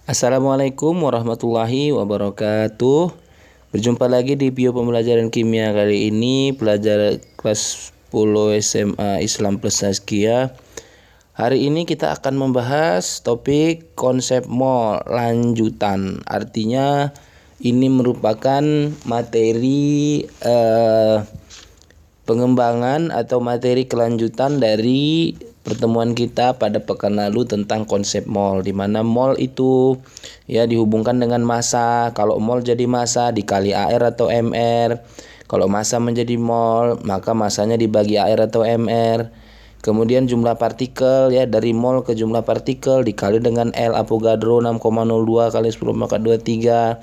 Assalamualaikum warahmatullahi wabarakatuh. Berjumpa lagi di bio pembelajaran kimia kali ini, pelajaran kelas 10 SMA Islam plus Tazkiyah. Hari ini kita akan membahas topik konsep mol lanjutan. Artinya ini merupakan materi pengembangan atau materi kelanjutan dari pertemuan kita pada pekan lalu tentang konsep mol, di mana mol itu ya dihubungkan dengan massa. Kalau mol jadi massa dikali AR atau MR. Kalau massa menjadi mol, maka massanya dibagi AR atau MR. Kemudian jumlah partikel ya, dari mol ke jumlah partikel dikali dengan L Avogadro 6,02 kali 10⁻23.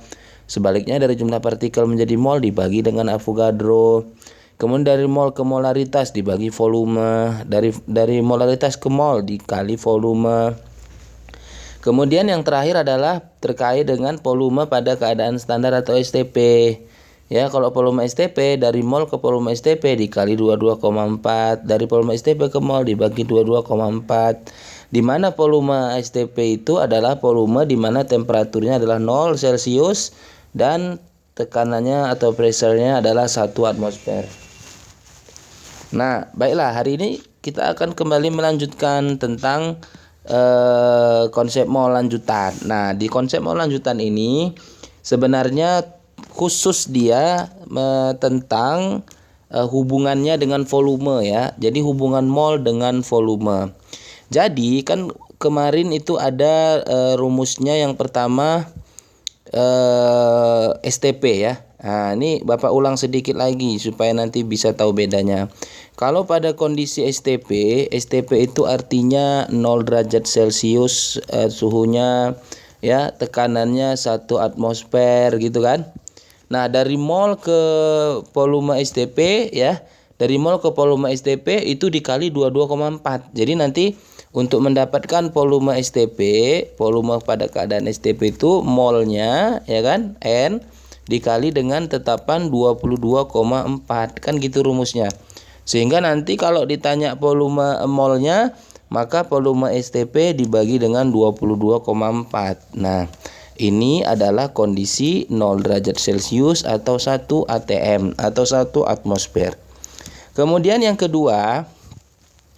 Sebaliknya dari jumlah partikel menjadi mol dibagi dengan Avogadro. Kemudian dari mol ke molaritas dibagi volume, dari molaritas ke mol dikali volume. Kemudian yang terakhir adalah terkait dengan volume pada keadaan standar atau STP. Ya, kalau volume STP dari mol ke volume STP dikali 22,4, dari volume STP ke mol dibagi 22,4. Di mana volume STP itu adalah volume di mana temperaturnya adalah 0 Celcius dan tekanannya atau pressure-nya adalah 1 atmosfer. Nah, baiklah, hari ini kita akan kembali melanjutkan tentang konsep mol lanjutan. Nah, di konsep mol lanjutan ini sebenarnya khusus dia tentang hubungannya dengan volume ya. Jadi hubungan mol dengan volume. Jadi kan kemarin itu ada rumusnya yang pertama STP ya. Nah, ini Bapak ulang sedikit lagi supaya nanti bisa tahu bedanya. Kalau pada kondisi STP itu artinya 0 derajat Celcius suhunya ya, tekanannya 1 atmosfer gitu kan. Nah, dari mol ke volume STP ya, dari mol ke volume STP itu dikali 22,4. Jadi nanti untuk mendapatkan volume STP, volume pada keadaan STP itu molnya ya kan, N dikali dengan tetapan 22,4. Kan gitu rumusnya. Sehingga nanti kalau ditanya volume molnya, maka volume STP dibagi dengan 22,4. Nah, ini adalah kondisi 0 derajat Celcius atau 1 atm atau 1 atmosfer. Kemudian yang kedua,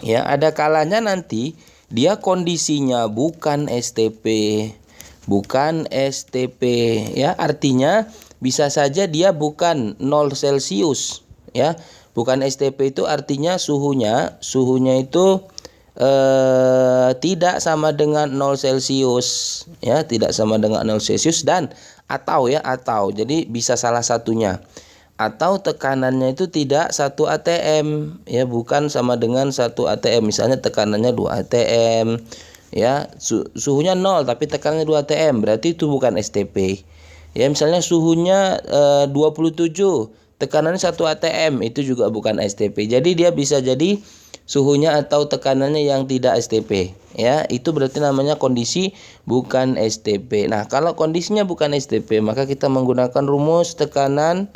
ya, ada kalanya nanti dia kondisinya bukan STP. Bukan STP ya, artinya bisa saja dia bukan 0 Celcius ya. Bukan STP itu artinya suhunya itu tidak sama dengan 0 Celcius ya, tidak sama dengan 0 Celcius dan atau jadi bisa salah satunya. Atau tekanannya itu tidak 1 atm ya, bukan sama dengan 1 atm. Misalnya tekanannya 2 atm ya, suhunya 0 tapi tekanannya 2 atm, berarti itu bukan STP. Ya, misalnya suhunya 27, tekanannya 1 atm, itu juga bukan STP. Jadi dia bisa jadi suhunya atau tekanannya yang tidak STP ya, itu berarti namanya kondisi bukan STP. Nah, kalau kondisinya bukan STP, maka kita menggunakan rumus tekanan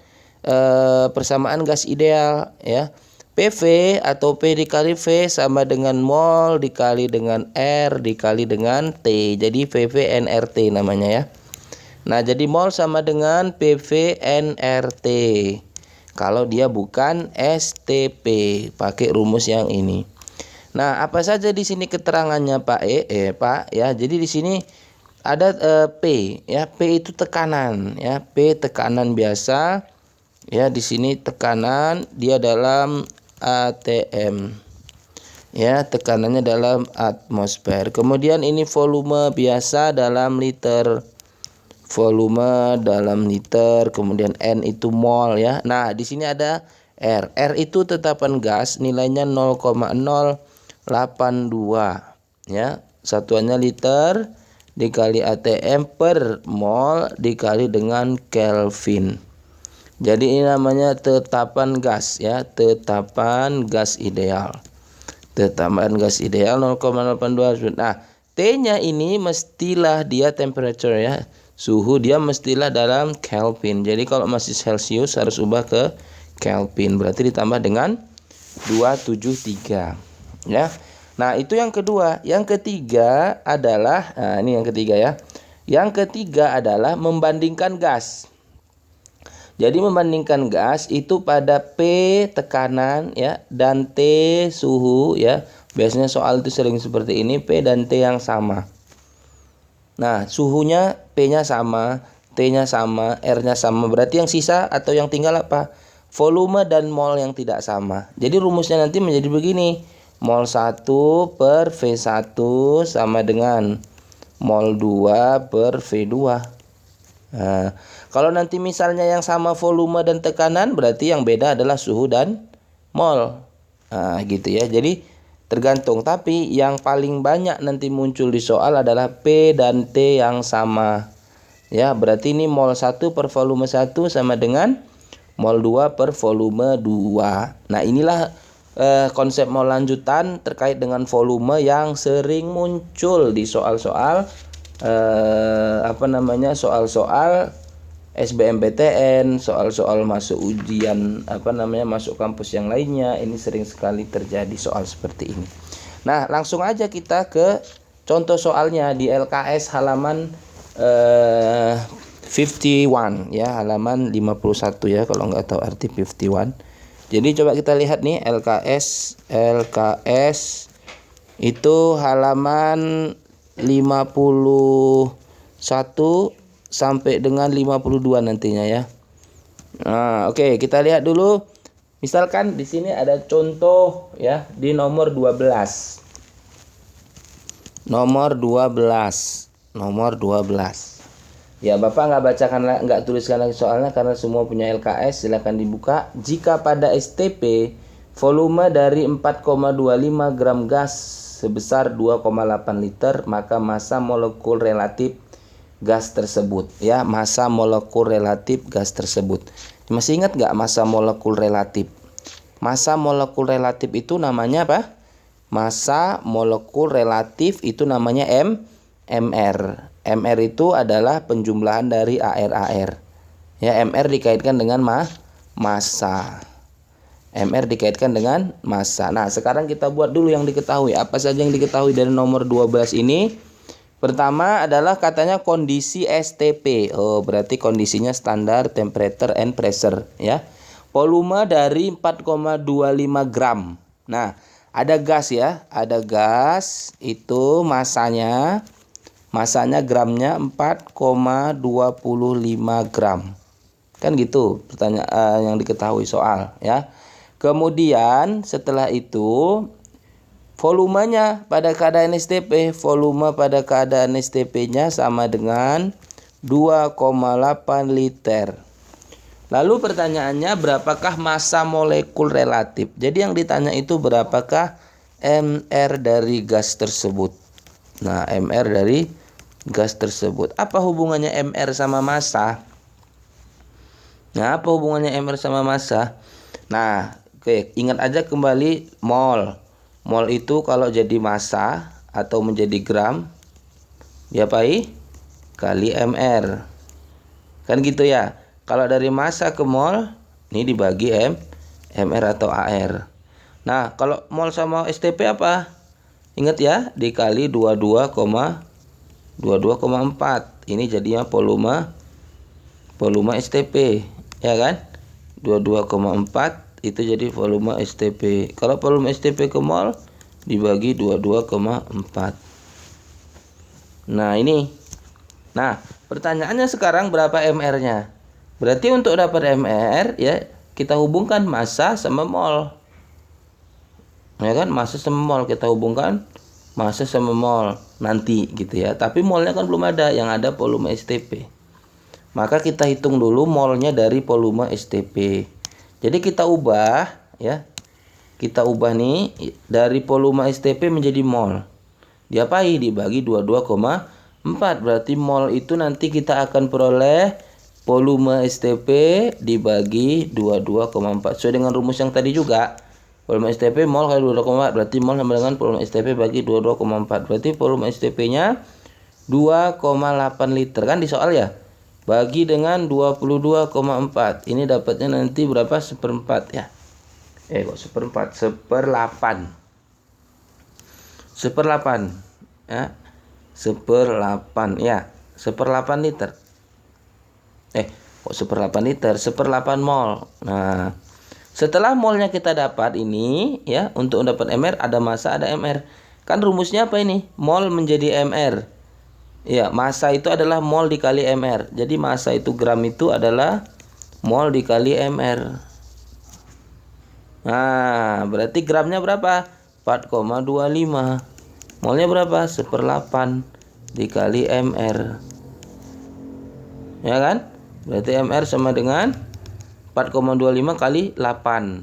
persamaan gas ideal ya. PV atau P dikali V sama dengan mol dikali dengan R dikali dengan T. Jadi PV NRT namanya ya. Nah, jadi mol sama dengan PV NRT. Kalau dia bukan STP, pakai rumus yang ini. Nah, apa saja di sini keterangannya Pak Pak ya. Jadi di sini ada P ya. P itu tekanan ya. P tekanan biasa. Ya, di sini tekanan dia dalam atm. Ya, tekanannya dalam atmosfer. Kemudian ini volume biasa dalam liter. Volume dalam liter, kemudian N itu mol ya. Nah, di sini ada R. R itu tetapan gas, nilainya 0,082 ya. Satuannya liter dikali atm per mol dikali dengan Kelvin. Jadi ini namanya tetapan gas ya, tetapan gas ideal. Tetapan gas ideal 0,082. Nah, T-nya ini mestilah dia temperature ya. Suhu dia mestilah dalam Kelvin. Jadi kalau masih Celcius harus ubah ke Kelvin. Berarti ditambah dengan 273 ya. Nah, itu yang kedua. Yang ketiga adalah, nah ini yang ketiga ya. Yang ketiga adalah membandingkan gas. Jadi membandingkan gas itu pada P tekanan ya dan T suhu ya. Biasanya soal itu sering seperti ini, P dan T yang sama. Nah, suhunya P-nya sama, T-nya sama, R-nya sama. Berarti yang sisa atau yang tinggal apa? Volume dan mol yang tidak sama. Jadi rumusnya nanti menjadi begini. Mol 1 per V1 sama dengan mol 2 per V2. Nah, kalau nanti misalnya yang sama volume dan tekanan, berarti yang beda adalah suhu dan mol. Nah, gitu ya. Jadi tergantung. Tapi yang paling banyak nanti muncul di soal adalah P dan T yang sama. Ya, berarti ini mol 1 per volume 1 sama dengan mol 2 per volume 2. Nah, inilah konsep mol lanjutan terkait dengan volume yang sering muncul di soal-soal soal-soal SBMPTN, soal-soal masuk ujian masuk kampus yang lainnya. Ini sering sekali terjadi soal seperti ini. Nah, langsung aja kita ke contoh soalnya di LKS halaman 51 ya, halaman 51 ya, kalau nggak tahu arti 51. Jadi coba kita lihat nih LKS itu halaman 51 sampai dengan 52 nantinya ya. Nah, oke, kita lihat dulu. Misalkan di sini ada contoh ya di nomor 12. Nomor 12. Ya, Bapak nggak tuliskan lagi soalnya karena semua punya LKS. Silakan dibuka. Jika pada STP volume dari 4,25 gram gas sebesar 2,8 liter, maka massa molekul relatif gas tersebut ya, massa molekul relatif gas tersebut. Masih ingat nggak massa molekul relatif? Massa molekul relatif itu namanya apa? Massa molekul relatif itu namanya MR. MR itu adalah penjumlahan dari AR. Ya, MR dikaitkan dengan massa. MR dikaitkan dengan massa. Nah, sekarang kita buat dulu yang diketahui. Apa saja yang diketahui dari nomor 12 ini? Pertama adalah katanya kondisi STP. Oh, berarti kondisinya standar temperature and pressure ya. Volume dari 4,25 gram. Nah, ada gas ya. Ada gas, itu masanya gramnya 4,25 gram. Kan gitu pertanyaan yang diketahui soal ya. Kemudian setelah itu volumenya pada keadaan STP, volume pada keadaan STP-nya sama dengan 2,8 liter. Lalu pertanyaannya, berapakah massa molekul relatif? Jadi yang ditanya itu berapakah MR dari gas tersebut. Nah, MR dari gas tersebut. Apa hubungannya MR sama massa? Nah, apa hubungannya MR sama massa? Nah, oke, ingat aja kembali mol. Mol itu kalau jadi massa atau menjadi gram, diapai? Kali MR. Kan gitu ya. Kalau dari massa ke mol, ini dibagi MR atau AR. Nah, kalau mol sama STP apa? Ingat ya, dikali 22,4. Ini jadinya volume STP, ya kan? 22,4 itu jadi volume STP. Kalau volume STP ke mol dibagi 22,4. Nah, ini. Nah, pertanyaannya sekarang berapa MR-nya? Berarti untuk dapat MR ya, kita hubungkan massa sama mol. Ya kan, massa sama mol kita hubungkan massa sama mol nanti gitu ya. Tapi molnya kan belum ada, yang ada volume STP. Maka kita hitung dulu molnya dari volume STP. Jadi kita ubah ya. Kita ubah nih dari volume STP menjadi mol. Diapai? Dibagi 22,4. Berarti mol itu nanti kita akan peroleh volume STP dibagi 22,4. Sesuai dengan rumus yang tadi juga. Volume STP mol kali 22,4. Berarti mol sama dengan volume STP bagi 22,4. Berarti volume STP-nya 2,8 liter kan di soal ya. Bagi dengan 22,4. Ini dapatnya nanti berapa? Seperempat ya. Kok seperempat? Seperlapan ya. Seperlapan ya. 1/8 liter. Kok 1/8 liter? 1/8 mol. Nah, setelah molnya kita dapat ini ya, untuk dapat mR ada massa ada mR. Kan rumusnya apa ini? Mol menjadi mR. Ya, massa itu adalah mol dikali mR. Jadi massa itu gram itu adalah mol dikali mR. Nah, berarti gramnya berapa? 4,25. Molnya berapa? 1/8 dikali mR. Ya kan? Berarti mR sama dengan 4,25 kali 8.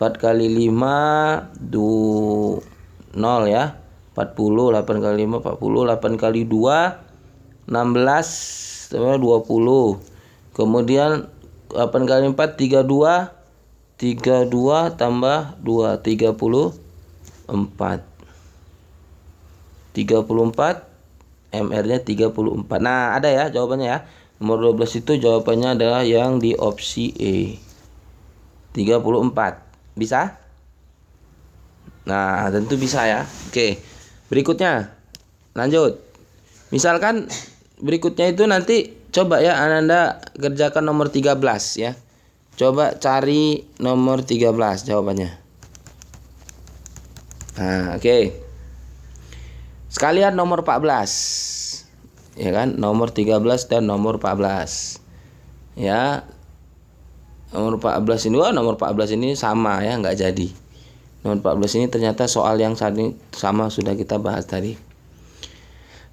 4 kali 5 0 ya. 40, 8 kali 5 40, 8 kali 2 16 sama 20. Kemudian 8 kali 4 32 tambah 2 34. 34 mR-nya 34. Nah, ada ya jawabannya ya. Nomor 12 itu jawabannya adalah yang di opsi E. 34. Bisa? Nah, tentu bisa ya. Oke. Berikutnya. Lanjut. Misalkan berikutnya itu nanti coba ya Ananda kerjakan nomor 13 ya. Coba cari nomor 13 jawabannya. Nah, oke. Sekalian nomor 14. Ya kan, nomor 13 dan nomor 14. Ya. Nomor 14 ini, nomor 14 ini sama ya, nggak jadi. Nomor 14 ini ternyata soal yang sama sudah kita bahas tadi.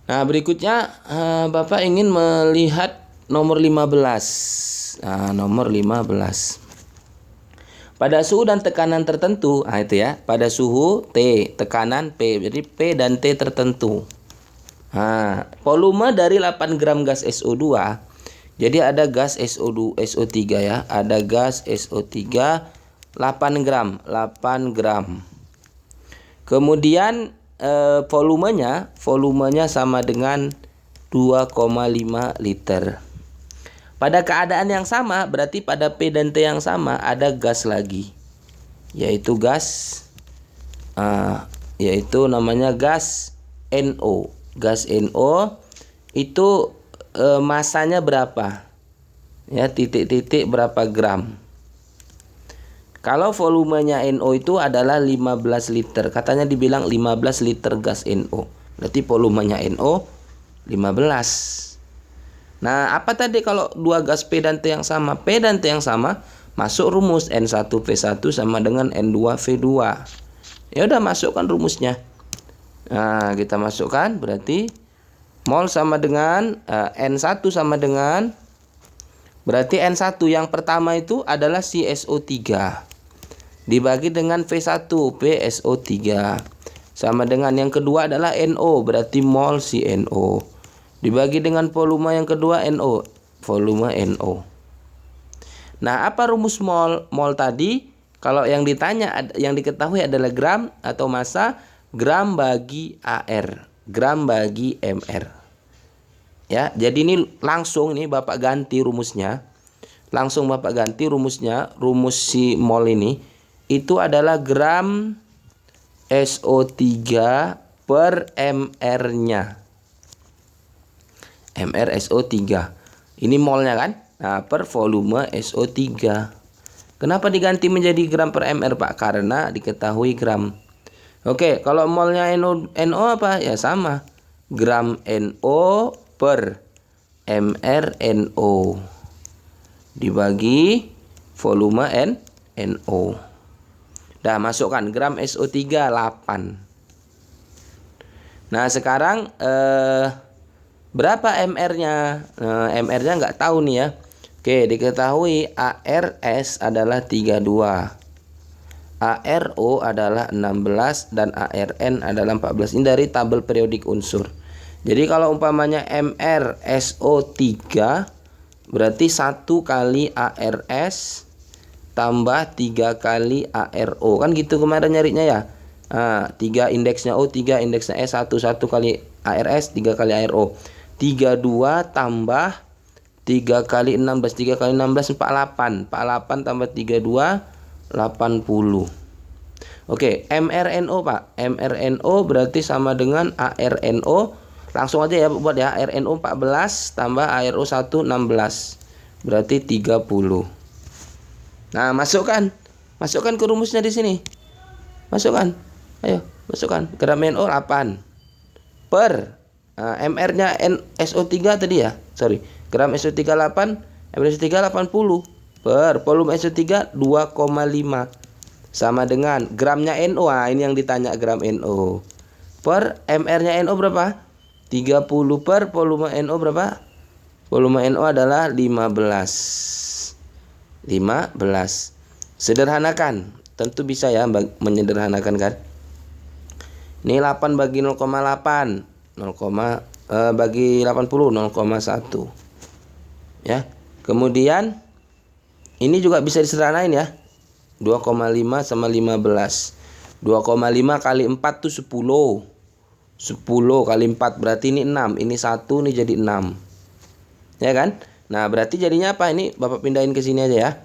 Nah, berikutnya Bapak ingin melihat nomor 15. Nah, nomor 15. Pada suhu dan tekanan tertentu, itu ya, pada suhu T, tekanan P. Jadi P dan T tertentu. Nah, volume dari 8 gram gas SO2. Jadi ada gas SO3 ya, ada gas SO3 8 gram. Kemudian volumenya sama dengan 2,5 liter. Pada keadaan yang sama, berarti pada P dan T yang sama ada gas lagi, yaitu yaitu namanya gas NO. Gas NO itu masanya berapa? Ya, titik-titik berapa gram. Kalau volumenya NO itu adalah 15 liter. Katanya dibilang 15 liter gas NO. Berarti volumenya NO 15. Nah, apa tadi kalau dua gas P dan T yang sama? P dan T yang sama, masuk rumus N1P1 sama dengan N2V2. Ya udah, masukkan rumusnya. Nah, kita masukkan, berarti mol sama dengan N1 sama dengan, berarti N1 yang pertama itu adalah CSO3 dibagi dengan V1 PSO3 sama dengan yang kedua adalah NO, berarti mol CNO dibagi dengan volume yang kedua NO, volume NO. Nah, apa rumus mol? Mol tadi kalau yang ditanya, yang diketahui adalah gram atau massa, gram bagi AR, gram bagi MR. Ya, jadi ini langsung ini Bapak ganti rumusnya. Langsung Bapak ganti rumusnya. Rumus si mol ini itu adalah gram SO3 per MR-nya. MR SO3. Ini molnya kan? Nah, per volume SO3. Kenapa diganti menjadi gram per MR, Pak? Karena diketahui gram. Oke, kalau molnya NO apa? Ya sama. Gram NO per MR NO dibagi volume NO. Dah, masukkan gram SO3 8. Nah, sekarang berapa MR-nya? MR-nya nggak tahu nih ya. Oke, diketahui ARS adalah 32. ARO adalah 16 dan ARN adalah 14. Ini dari tabel periodik unsur. Jadi kalau umpamanya MrSO3 berarti 1 kali ARS tambah 3 kali ARO. Kan gitu kemarin nyarinya ya. Nah, 3 indeksnya O, 3 indeksnya S, 1 kali ARS, 3 kali ARO. 32 tambah 3 kali 16, 3 kali 16 48. 48 tambah 32 80. Oke, mRNO Pak. mRNO berarti sama dengan ARNO Langsung aja ya buat ya. RNO 14 tambah ARO 1 16. Berarti 30. Nah, masukkan ke rumusnya di sini. Masukkan. Ayo, masukkan. Gram NO 8 per MR-nya SO3 tadi ya. Sorry. Gram SO3 8, MR SO3 80 per volume SO3 2,5 sama dengan gramnya NO. Ini yang ditanya, gram NO. Per MR-nya NO berapa? 30 per volume NO berapa? Volume NO adalah 15. Sederhanakan. Tentu bisa ya menyederhanakan kan. Ini 8 bagi 0,8. Bagi 80 0,1. Ya. Kemudian ini juga bisa disederhanain ya. 2,5 sama 15. 2,5 kali 4 tuh 10. 10 kali 4 berarti ini 6. Ini 1, ini jadi 6. Ya kan? Nah, berarti jadinya apa? Ini Bapak pindahin ke sini aja ya.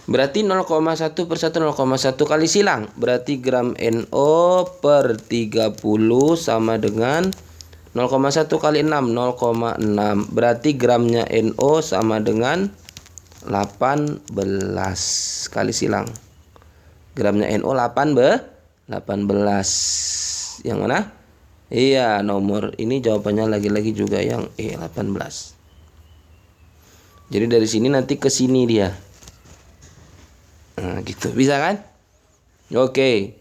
Berarti 0,1 per 1 0,1 kali silang. Berarti gram NO per 30 sama dengan 0,1 kali 6 0,6. Berarti gramnya NO sama dengan 18 kali silang. Gramnya NO 18. Yang mana? Iya, nomor ini jawabannya lagi-lagi juga yang E 18. Jadi dari sini nanti ke sini dia. Nah, gitu. Bisa kan? Oke.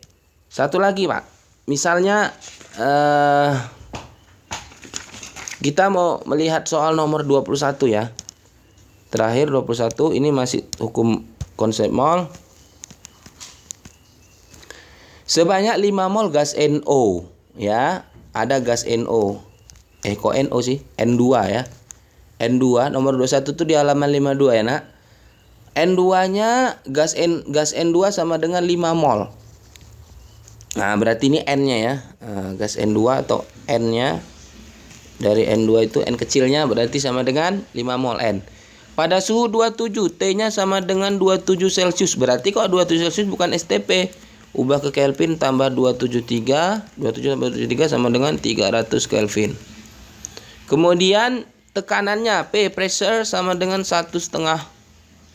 Satu lagi, Pak. Misalnya kita mau melihat soal nomor 21 ya. Terakhir 21 ini masih hukum konsep mol. Sebanyak 5 mol gas NO ya. Ada gas NO. Kok NO sih? N2 ya. N2 nomor 21 itu di halaman 52 ya, Nak. N2-nya gas N2 sama dengan 5 mol. Nah, berarti ini N-nya ya. Gas N2 atau N-nya dari N2 itu N kecilnya berarti sama dengan 5 mol N. Pada suhu 27, T-nya sama dengan 27 Celcius. Berarti kok 27 Celcius bukan STP. Ubah ke Kelvin tambah 273. 27 tambah 273 sama dengan 300 Kelvin. Kemudian tekanannya P, pressure, sama dengan 1,5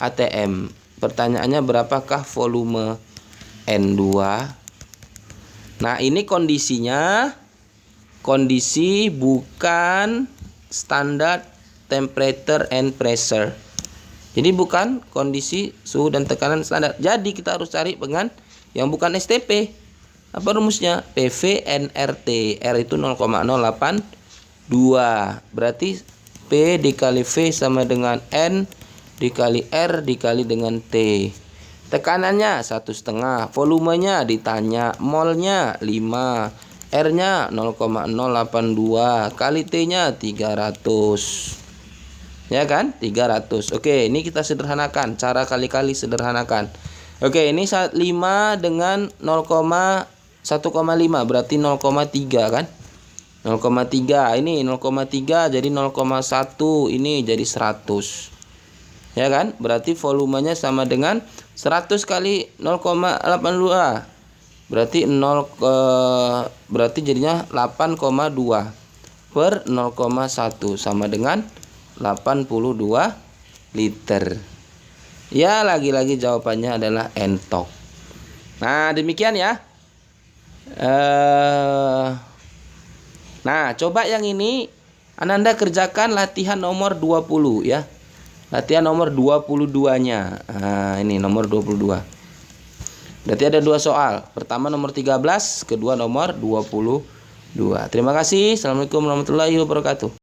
atm. Pertanyaannya berapakah volume N2? Nah, ini kondisinya kondisi bukan standar temperature and pressure. Jadi bukan kondisi suhu dan tekanan standar. Jadi kita harus cari dengan yang bukan STP. Apa rumusnya? PV nRT. R itu 0,082. Berarti P dikali V sama dengan N dikali R dikali dengan T. Tekanannya 1,5. Volumenya ditanya. Molnya 5. R-nya 0,082. Kali T-nya 300. Ya kan? 300. Oke, ini kita sederhanakan. Cara kali-kali sederhanakan. Oke, ini 5 dengan 1,5 berarti 0,3 kan? 0,3 ini 0,3 jadi 0,1 ini jadi 100. Ya kan? Berarti volumenya sama dengan 100 kali 0,82. Berarti berarti jadinya 8,2 per 0,1 sama dengan 82 liter. Ya, lagi-lagi jawabannya adalah entok. Nah, demikian ya. Nah, coba yang ini Ananda kerjakan latihan nomor 20 ya. Latihan nomor 22-nya. Nah, ini nomor 22. Berarti ada 2 soal. Pertama nomor 13, kedua nomor 22. Terima kasih. Assalamualaikum warahmatullahi wabarakatuh.